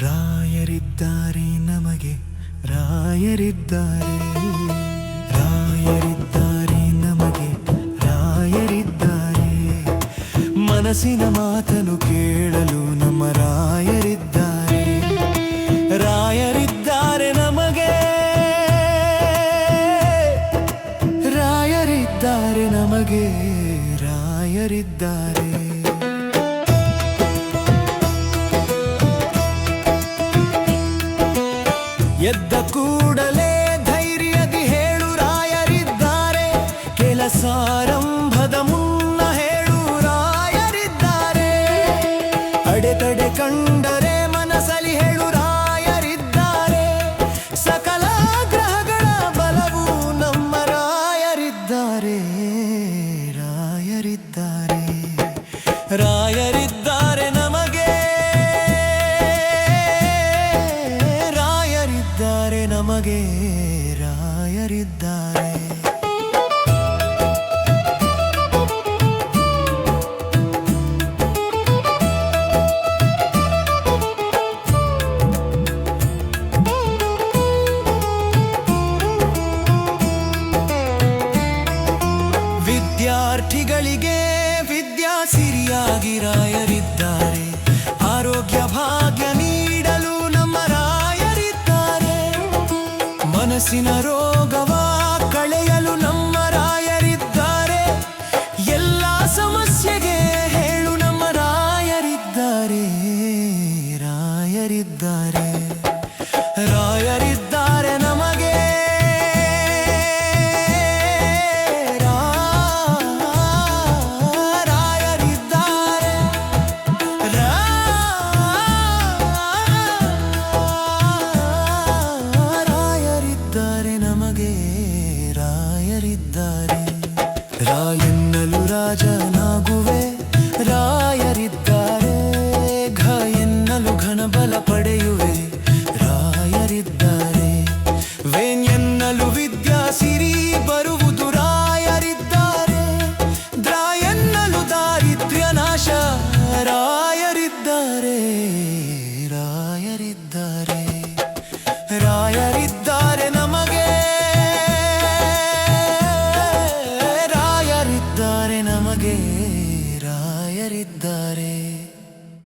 ರಾಯರಿದ್ದಾರೆ ನಮಗೆ, ರಾಯರಿದ್ದಾರೆ, ರಾಯರಿದ್ದಾರೆ ನಮಗೆ, ರಾಯರಿದ್ದಾರೆ. ಮನಸ್ಸಿನ ಮಾತನ್ನು ಕೇಳಲು ನಮ್ಮ ರಾಯರಿದ್ದಾರೆ, ರಾಯರಿದ್ದಾರೆ ನಮಗೆ, ರಾಯರಿದ್ದಾರೆ ನಮಗೆ, ರಾಯರಿದ್ದಾರೆ. ಎದ್ದ ಕೂಡಲೇ ಧೈರ್ಯದಿ ಹೇಳು ರಾಯರಿದ್ದಾರೆ, ಕೆಲಸಾರಂಭದ ಮುನ್ನ ಹೇಳು ರಾಯರಿದ್ದಾರೆ. ಅಡೆತಡೆ ಕಂಡರೆ ಮನಸ್ಸಲ್ಲಿ ಹೇಳು ರಾಯರಿದ್ದಾರೆ, ಸಕಲ ಗ್ರಹಗಳ ಬಲವು ನಮ್ಮ ರಾಯರಿದ್ದಾರೆ, ರಾಯರಿದ್ದಾರೆ, ರಾಯರಿದ್ದಾರೆ ನಮಗೆ, ನಮಗೆ ರಾಯರಿದ್ದಾರೆ. ವಿದ್ಯಾರ್ಥಿಗಳಿಗೆ ವಿದ್ಯಾ ಸಿರಿಯಾಗಿ ರಾಯರಿದ್ದಾರೆ, ಆರೋಗ್ಯ ಭಾಗ್ಯ ನೀಡಲು ನಮ್ಮ ರಾಯರಿದ್ದಾರೆ. ಮನಸ್ಸಿನ ರೋಗವ ಕಳೆಯಲು ನಮ್ಮ ರಾಯರಿದ್ದಾರೆ, ಎಲ್ಲ ಸಮಸ್ಯೆಗೆ ಹೇಳು ನಮ್ಮ ರಾಯರಿದ್ದಾರೆ, ರಾಯರಿದ್ದಾರೆ, ರಾಯರಿದ್ದಾರೆ ನಮಗೆ, ರಾಯರಿದ್ದಾರೆ, ರಾಯರಿದ್ದಾರೆ ನಮಗೆ, ರಾಯರಿದ್ದಾರೆ. ರಾಯನ್ನಲು ರಾಜನಾಗುವೆ ರಾಯರಿದ್ದಾರೆ, ಘ ಎನ್ನಲು ಘನಬಲ ಪಡೆಯುವೆ ರಾಯರಿದ್ದಾರೆ. ವೇನ್ ಎನ್ನಲು ವಿದ್ಯಾ ಸಿರಿ ಬರುವುದು ರಾಯರಿದ್ದಾರೆ, ದ್ರ ಎನ್ನಲು ದಾರಿದ್ರ್ಯ ನಾಶ ರಾಯರಿದ್ದಾರೆ, ರಾಯರಿದ್ದಾರೆ, ರಾಯ